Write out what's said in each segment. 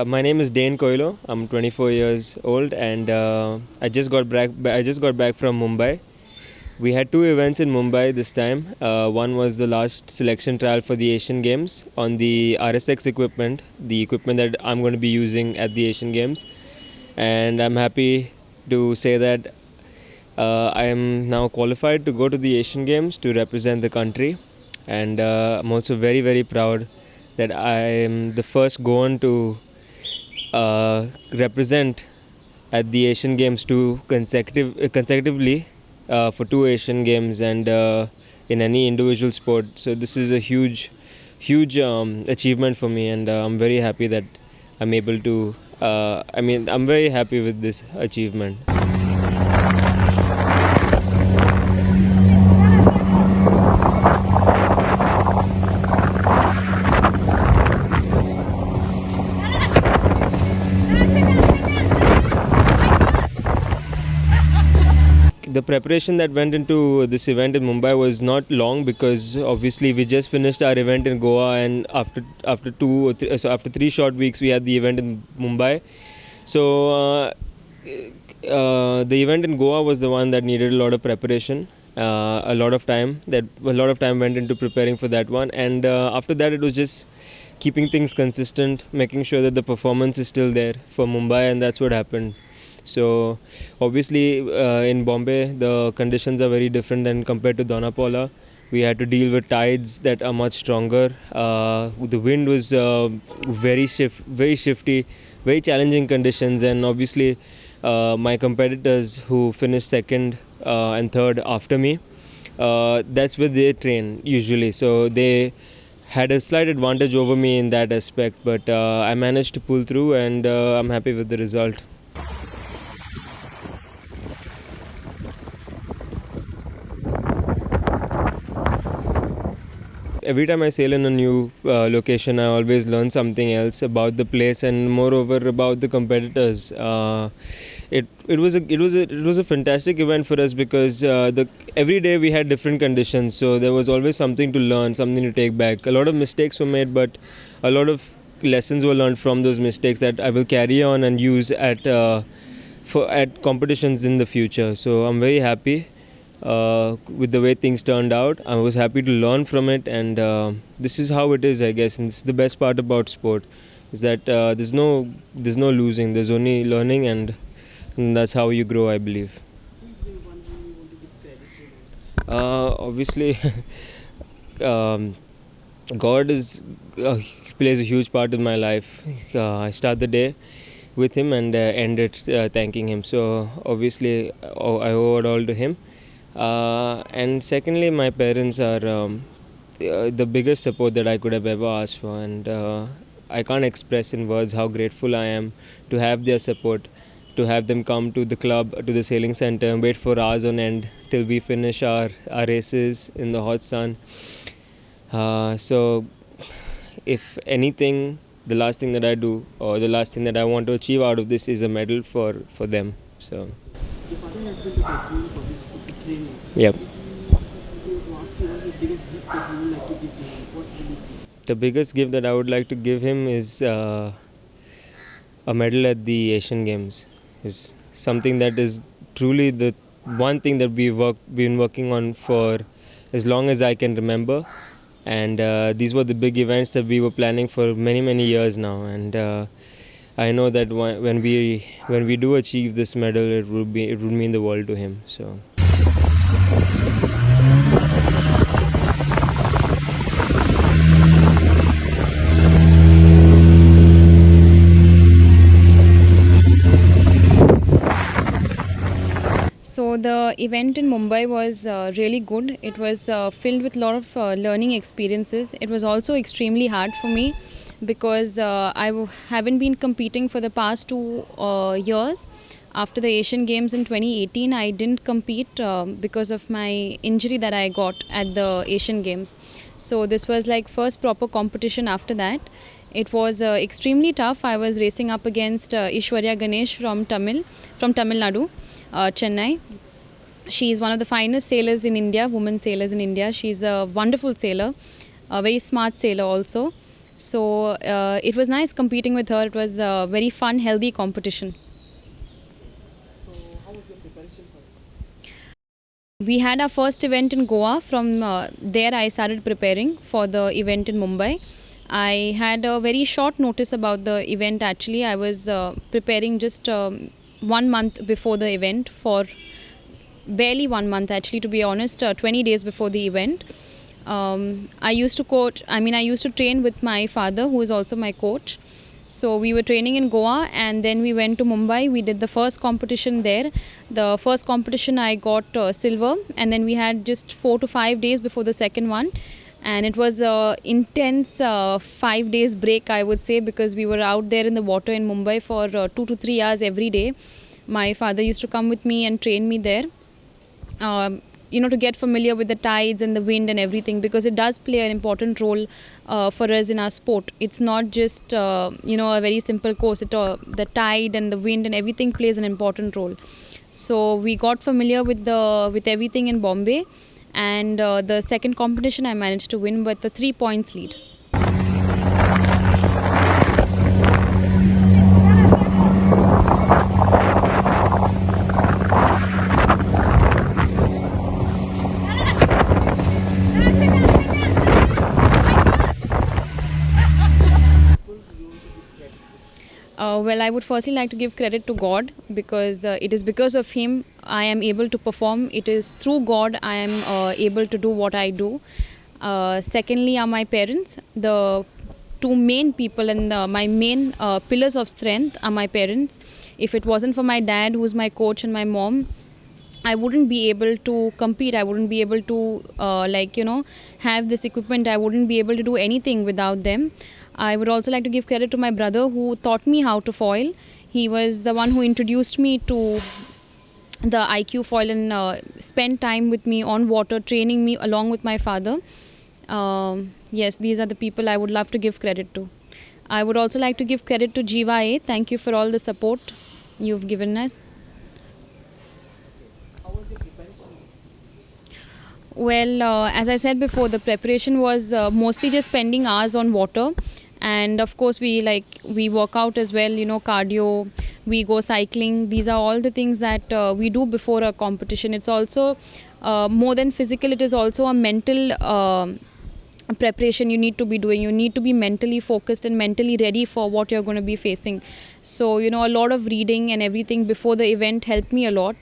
My name is Dayne Coelho. I'm 24 years old, and I just got back. I just got back from Mumbai. We had two events in Mumbai this time. One was the last selection trial for the Asian Games on the RSX equipment, the equipment that I'm going to be using at the Asian Games, and I'm happy to say that I am now qualified to go to the Asian Games to represent the country, and I'm also very proud that I am the first Goan to represent at the Asian Games consecutively for two Asian Games and in any individual sport. So this is a huge achievement for me, and I'm very happy that I'm able to. I'm very happy with this achievement. The preparation that went into this event in Mumbai was not long, because obviously we just finished our event in Goa, and after 3 short weeks we had the event in Mumbai. So the event in Goa was the one that needed a lot of preparation, a lot of time went into preparing for that one, and after that it was just keeping things consistent, making sure that the performance is still there for Mumbai, and that's what happened. So obviously in Bombay the conditions are very different than compared to Donapaula. We had to deal with tides that are much stronger. The wind was very shifty, very challenging conditions, and obviously my competitors who finished second and third after me, that's where they train usually. So they had a slight advantage over me in that aspect, but I managed to pull through, and I'm happy with the result. Every time I sail in a new location, I always learn something else about the place, and moreover about the competitors. It was a fantastic event for us, because every day we had different conditions, so there was always something to learn, something to take back. A lot of mistakes were made, but a lot of lessons were learned from those mistakes that I will carry on and use at competitions in the future. So I'm very happy with the way things turned out. I was happy to learn from it, and this is how it is, I guess. And this is the best part about sport, is that there's no losing. There's only learning, and that's how you grow, I believe. Obviously, God plays a huge part in my life. I start the day with Him and end it thanking Him. So obviously, I owe it all to Him. And secondly, my parents are the biggest support that I could have ever asked for, and I can't express in words how grateful I am to have their support, to have them come to the club, to the sailing center, and wait for hours on end till we finish our races in the hot sun. So if anything, the last thing that I do, or the last thing that I want to achieve out of this, is a medal for them. So Your father has been the backbone for this training. yep. To ask you, what's the biggest gift that you would like to give to him? What will it be? The biggest gift that I would like to give him is a medal at the Asian Games. Is something that is truly the one thing that we've been working on for as long as I can remember. And these were the big events that we were planning for many years now. And I know that when we do achieve this medal, it would mean the world to him. So. So the event in Mumbai was really good. It was filled with a lot of learning experiences. It was also extremely hard for me, because haven't been competing for the past 2 years. After the Asian Games in 2018, I didn't compete because of my injury that I got at the Asian Games. So this was like first proper competition after that. It was extremely tough. I was racing up against Ishwarya Ganesh from Tamil Nadu, Chennai. She is one of the finest sailors in India, women sailors in India. She's a wonderful sailor, a very smart sailor also. So it was nice competing with her. It was a very fun, healthy competition. So how was your preparation for this? We had our first event in Goa. From there, I started preparing for the event in Mumbai. I had a very short notice about the event actually. I was preparing just 1 month before the event, for barely 1 month actually, to be honest, 20 days before the event. I used to I used to train with my father, who is also my coach. So we were training in Goa, and then we went to Mumbai. We did the first competition there. The first competition I got silver, and then we had just 4 to 5 days before the second one. And it was a intense 5 days break, I would say, because we were out there in the water in Mumbai for 2 to 3 hours every day. My father used to come with me and train me there. To get familiar with the tides and the wind and everything, because it does play an important role for us in our sport. It's not just a very simple course. The tide and the wind and everything plays an important role. So we got familiar with everything in Bombay, and the second competition I managed to win with the 3 points lead. Well, I would firstly like to give credit to God, because it is because of Him I am able to perform. It is through God I am able to do what I do. Secondly are my parents. The two main people and my main pillars of strength are my parents. If it wasn't for my dad, who is my coach, and my mom, I wouldn't be able to compete. I wouldn't be able to, have this equipment. I wouldn't be able to do anything without them. I would also like to give credit to my brother, who taught me how to foil. He was the one who introduced me to the IQ foil and spent time with me on water, training me along with my father. Yes, these are the people I would love to give credit to. I would also like to give credit to Jiva A. Thank you for all the support you've given us. How was your preparation? Well, as I said before, the preparation was mostly just spending hours on water. And of course we work out as well, cardio, we go cycling. These are all the things that we do before a competition. It's also more than physical, it is also a mental preparation you need to be doing. You need to be mentally focused and mentally ready for what you're going to be facing. So a lot of reading and everything before the event helped me a lot.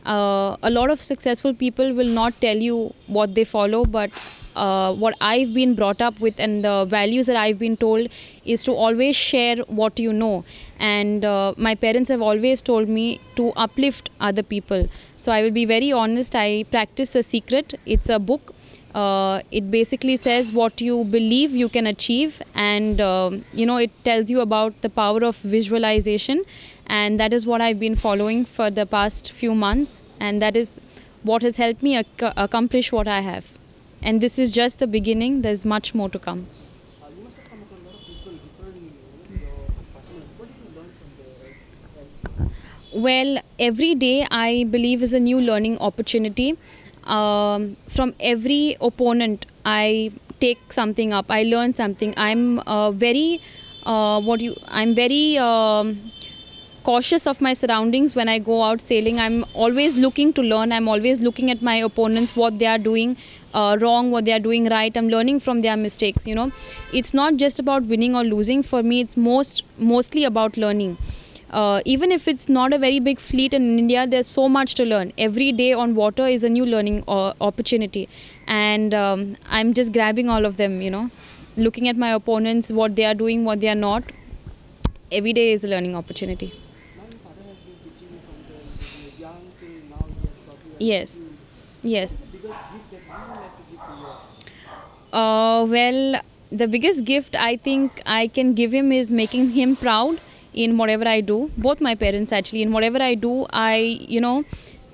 A lot of successful people will not tell you what they follow, but what I've been brought up with and the values that I've been told is to always share what you know. And my parents have always told me to uplift other people. So I will be very honest, I practice The Secret. It's a book. It basically says what you believe you can achieve, and it tells you about the power of visualization, and that is what I've been following for the past few months, and that is what has helped me accomplish what I have. And this is just the beginning. There's much more to come. You must have come across a lot of people referring your performance. What did you learn from the Well, every day I believe is a new learning opportunity. From every opponent, I take something up. I learn something. I'm very cautious of my surroundings when I go out sailing. I'm always looking to learn. I'm always looking at my opponents, what they are doing wrong, what they are doing right. I'm learning from their mistakes. It's not just about winning or losing. For me, it's mostly about learning. Even if it's not a very big fleet in India, there's so much to learn. Every day on water is a new learning opportunity, and I'm just grabbing all of them, looking at my opponents, what they are doing, what they are not. Every day is a learning opportunity. Now your father has been teaching you from the young till now. He has taught you. Yes. Yes. What's the biggest gift that you would like to give to your? Well, the biggest gift I think I can give him is making him proud in whatever I do. Both my parents actually. In whatever I do,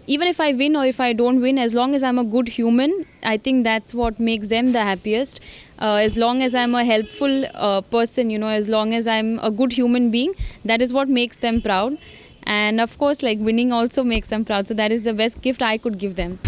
even if I win or if I don't win, as long as I'm a good human, I think that's what makes them the happiest. As long as I'm a helpful person, as long as I'm a good human being, that is what makes them proud. And of course, winning also makes them proud. So that is the best gift I could give them.